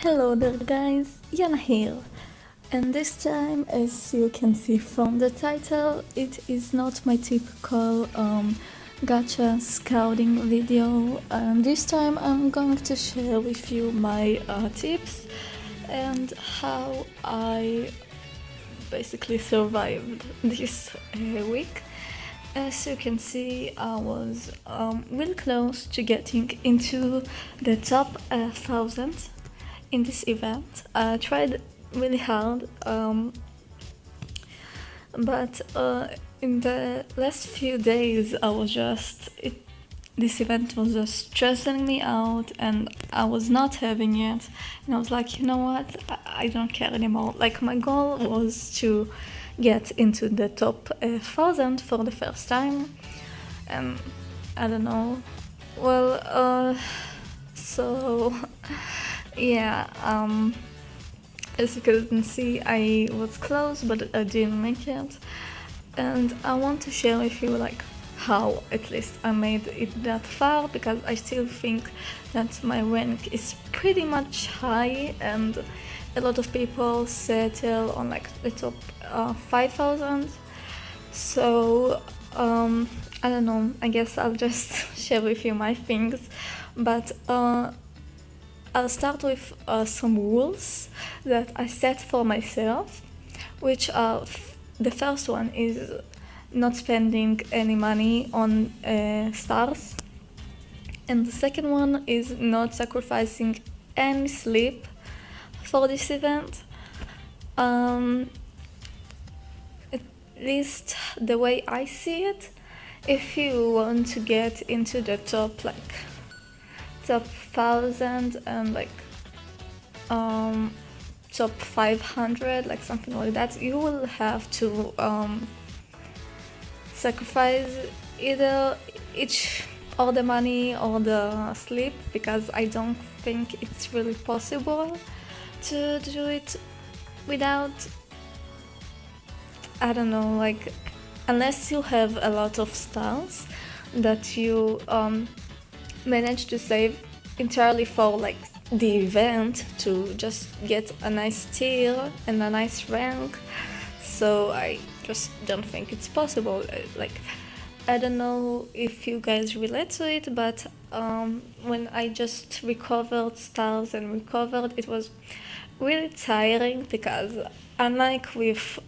Hello there guys, Yana here. And this time, as you can see from the title, it is not my typical gacha scouting video. And this time I'm going to share with you my tips and how I basically survived this week. As you can see, I was really close to getting into the top 1000 in this event. I tried really hard, but in the last few days I was this event was just stressing me out and I was not having it, and I was like, you know what, I don't care anymore. Like, my goal was to get into the top 1000 for the first time, and I don't know, well, so yeah, as you can see, I was close but I didn't make it, and I want to share with you like how at least I made it that far, because I still think that my rank is pretty much high and a lot of people settle on like the top 5000. So I don't know, I guess I'll just share with you my things, but I'll start with some rules that I set for myself, which are the first one is not spending any money on stars, and the second one is not sacrificing any sleep for this event. At least the way I see it, if you want to get into the top 1000 and top 500, like something like that, you will have to sacrifice either all the money or the sleep, because I don't think it's really possible to do it without, I don't know, like, unless you have a lot of stars that you manage to save entirely for like the event to just get a nice tier and a nice rank. So I just don't think it's possible. Like, I don't know if you guys relate to it, but when I just recovered stars and recovered, it was really tiring, because unlike with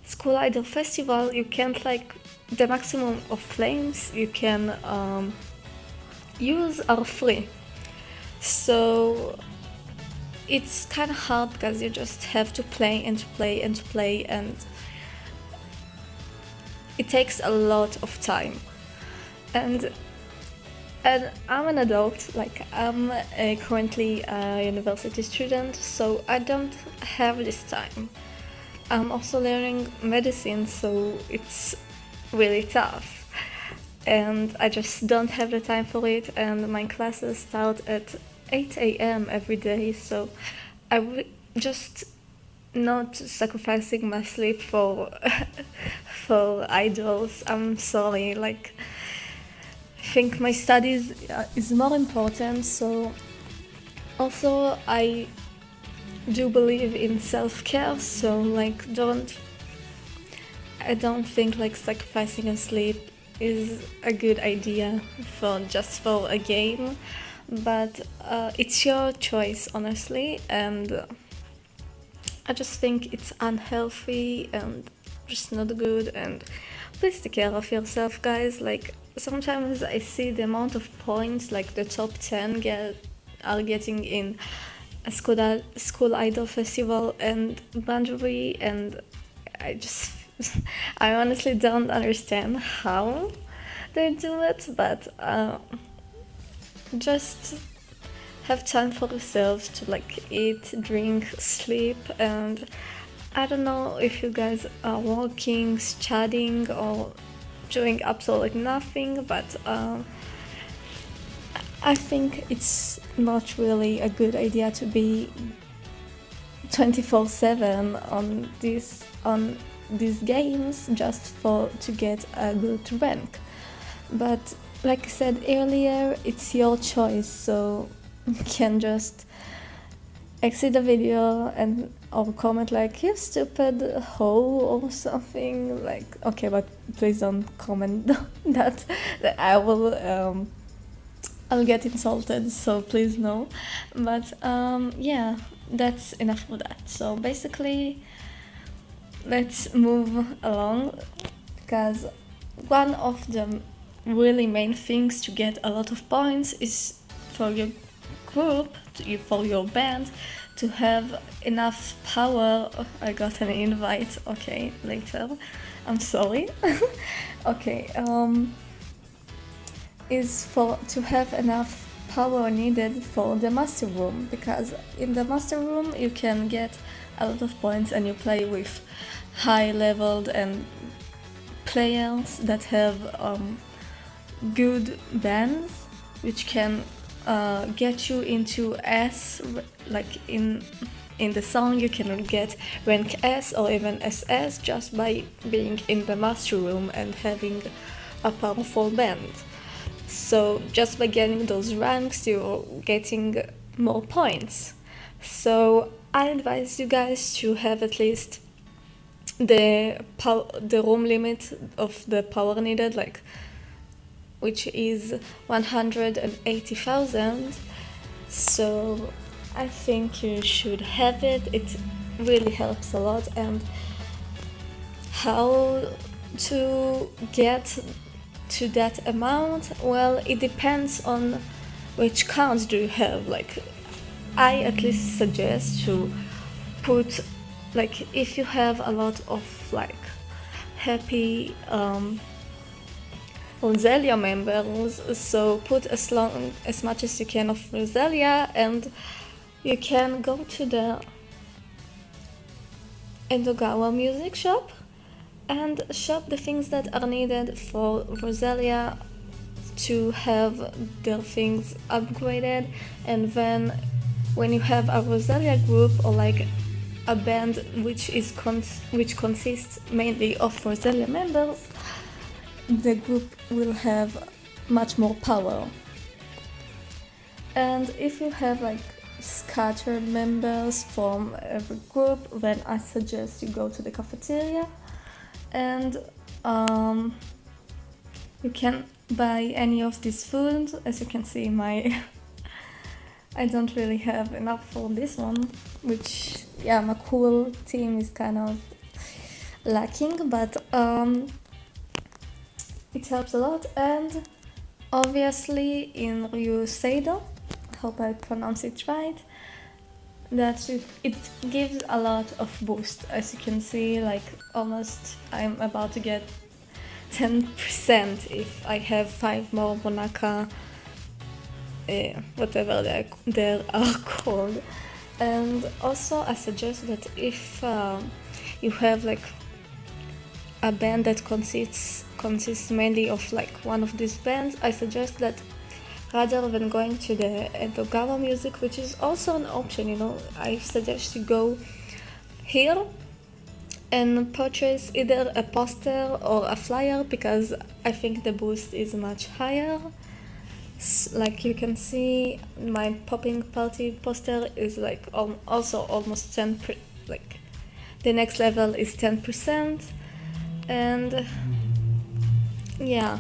School Idol Festival, you can't, like, the maximum of flames you can use are free. So it's kind of hard, because you just have to play and to play and to play, and it takes a lot of time. And I'm an adult, like I'm currently a university student, so I don't have this time. I'm also learning medicine, so it's really tough. And I just don't have the time for it, and my classes start at 8 a.m. every day, so just not sacrificing my sleep for for idols. I'm sorry, like, I think my studies is more important. So also I do believe in self-care, so like I don't think like sacrificing on sleep is a good idea for a game, but it's your choice, honestly, and I just think it's unhealthy and just not good. And please take care of yourself, guys. Like, sometimes I see the amount of points like the top 10 are getting in a school idol festival and bandori, and I honestly don't understand how they do it, but just have time for yourselves to like eat, drink, sleep. And I don't know if you guys are working, studying, or doing absolutely nothing, but I think it's not really a good idea to be 24/7 on these games just to get a good rank. But like I said earlier, it's your choice, so you can just exit the video and or comment like you stupid hoe or something like. Okay, but please don't comment that I will I'll get insulted, so please no. But yeah, that's enough for that. So basically, let's move along, because one of the really main things to get a lot of points is for your group, for your band, to have enough power. Oh, I got an invite. Okay, later. I'm sorry. Okay. Is for to have enough power needed for the master room, because in the master room you can get a lot of points and you play with high leveled and players that have good bands which can get you into S, like in the song you can get rank S or even SS just by being in the master room and having a powerful band. So just by getting those ranks, you're getting more points. So I advise you guys to have at least the room limit of the power needed, like, which is 180,000. So I think you should have it. It really helps a lot. And how to get to that amount? Well, it depends on which counts do you have. Like, I at least suggest to put, like, if you have a lot of like happy Roselia members, so put as much as you can of Roselia, and you can go to the Endogawa music shop and shop the things that are needed for Roselia to have their things upgraded. And then when you have a Roselia group or like a band which consists mainly of Roselia members, the group will have much more power. And if you have like scattered members from every group, then I suggest you go to the cafeteria and you can buy any of these foods. As you can see, my I don't really have enough for this one, which, yeah, my cool team is kind of lacking, but it helps a lot. And obviously in Ryuseido, hope I pronounce it right, that it gives a lot of boost. As you can see, like, almost I'm about to get 10% if I have 5 more Monaka, whatever they are called. And also I suggest that if you have like a band that consists mainly of like one of these bands, I suggest that rather than going to the Edogawa music, which is also an option, I suggest you go here and purchase either a poster or a flyer, because I think the boost is much higher. Like you can see, my popping party poster is like also almost 10%, like the next level is 10%, and yeah,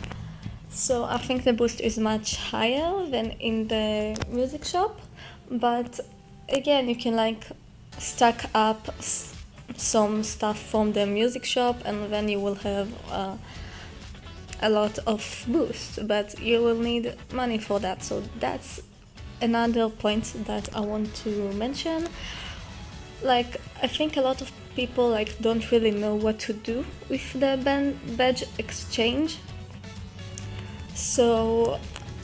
so I think the boost is much higher than in the music shop. But again, you can like stack up some stuff from the music shop, and then you will have a lot of boost, but you will need money for that. So that's another point that I want to mention. Like, I think a lot of people like don't really know what to do with the badge exchange. So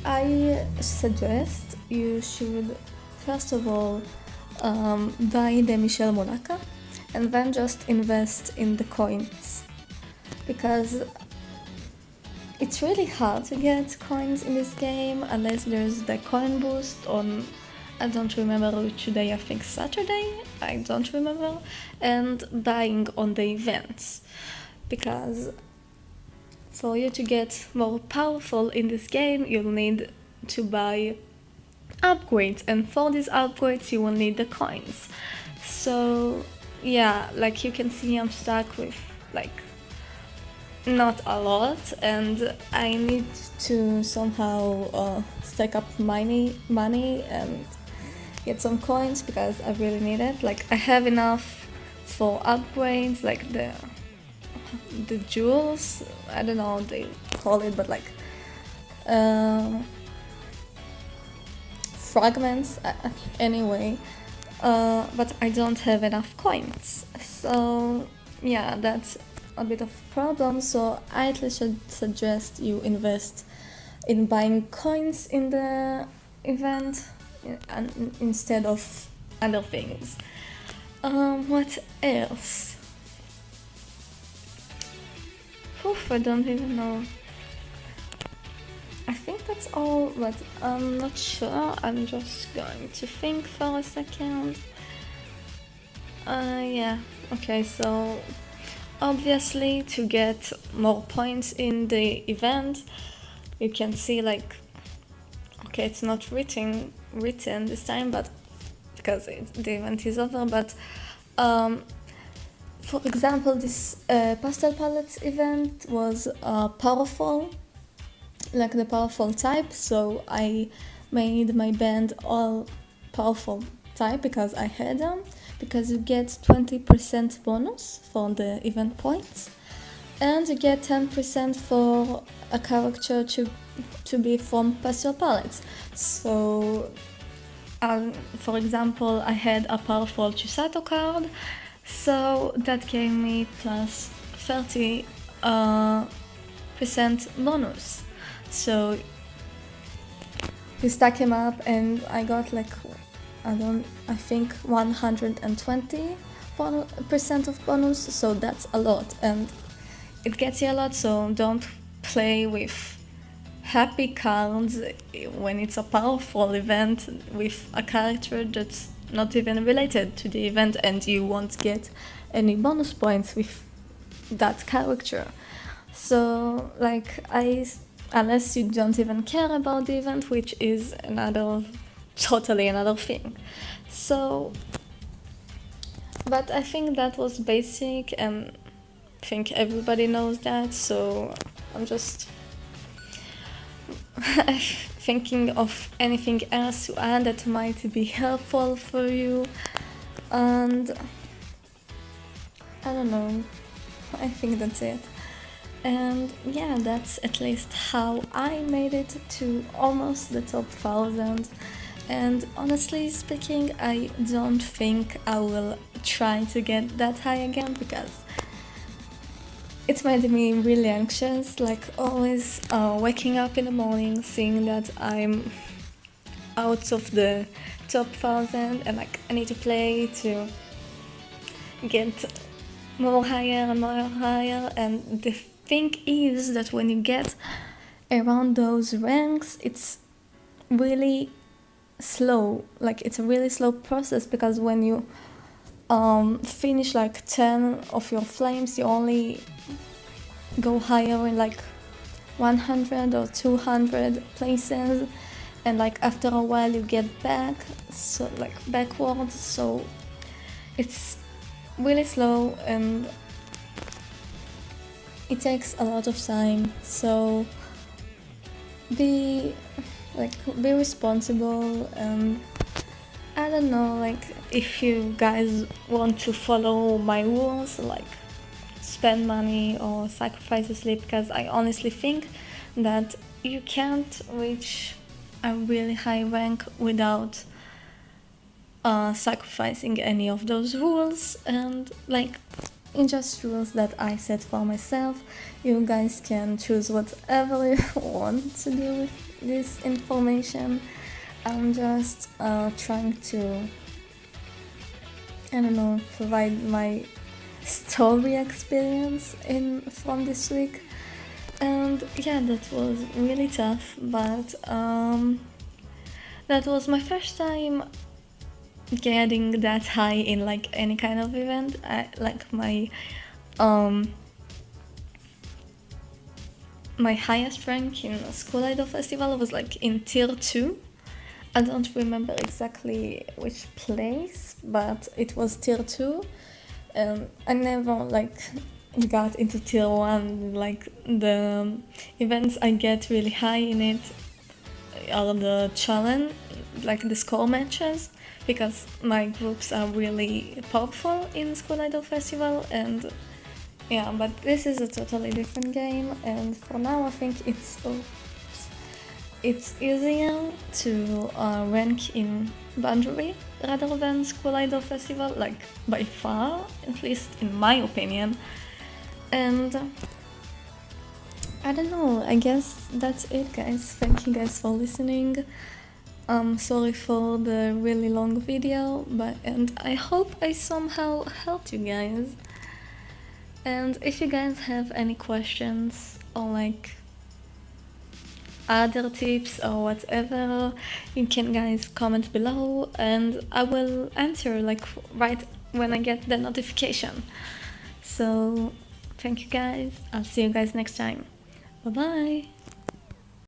I suggest you should first of all buy the Michel Monaka and then just invest in the coins, because it's really hard to get coins in this game unless there's the coin boost on, I don't remember which day, I think Saturday, I don't remember, and buying on the events, because for you to get more powerful in this game, you'll need to buy upgrades, and for these upgrades you will need the coins. So yeah, like you can see, I'm stuck with like not a lot, and I need to somehow stack up money and get some coins because I really need it. Like I have enough for upgrades, like the jewels, I don't know what they call it, but like fragments anyway, but I don't have enough coins. So yeah, that's a bit of a problem. So I at least should suggest you invest in buying coins in the event instead of other things. What else? Oof, I don't even know. I think that's all, but I'm not sure. I'm just going to think for a second. Yeah, okay, so obviously to get more points in the event, you can see like, okay, it's not written this time, but because the event is over, but for example, this pastel palettes event was powerful, like the powerful type, so I made my band all powerful type because I had them, because you get 20% bonus for the event points, and you get 10% for a character to be from pastel palettes. So for example, I had a powerful Chisato card, so that gave me plus 30% bonus. So we stack him up and I got like, I think 120% of bonus, so that's a lot, and it gets you a lot, so don't play with happy cards when it's a powerful event with a character that's not even related to the event, and you won't get any bonus points with that character. So like unless you don't even care about the event, which is totally another thing. So, but I think that was basic, and I think everybody knows that, so I'm just thinking of anything else to add that might be helpful for you, and I don't know, I think that's it. And yeah, that's at least how I made it to almost the top 1000. And honestly speaking, I don't think I will try to get that high again, because it made me really anxious, like always waking up in the morning seeing that I'm out of the top 1000, and like I need to play to get more higher and more higher. And the thing is that when you get around those ranks, it's really slow, like it's a really slow process, because when you finish like 10 of your flames, you only go higher in like 100 or 200 places, and like after a while you get back, so like backwards, so it's really slow and it takes a lot of time. So be responsible, and I don't know, like if you guys want to follow my rules, like spend money or sacrifice your sleep, because I honestly think that you can't reach a really high rank without sacrificing any of those rules, and like in just rules that I set for myself. You guys can choose whatever you want to do with this information. I'm just trying to, I don't know, provide my story experience from this week. And yeah, that was really tough, but that was my first time getting that high in like any kind of event. My highest rank in School Idol Festival was like in tier 2, I don't remember exactly which place, but it was tier 2. I never like got into tier 1. Like the events I get really high in it are the challenge, like the score matches, because my groups are really powerful in School Idol Festival. And yeah, but this is a totally different game, and for now I think it's easier to rank in bandori rather than School Idol Festival, like by far, at least in my opinion. And I don't know, I guess that's it, guys. Thank you guys for listening. Sorry for the really long video, and I hope I somehow helped you guys. And if you guys have any questions or like other tips or whatever, you can guys comment below and I will answer like right when I get the notification. So thank you guys, I'll see you guys next time. Bye bye.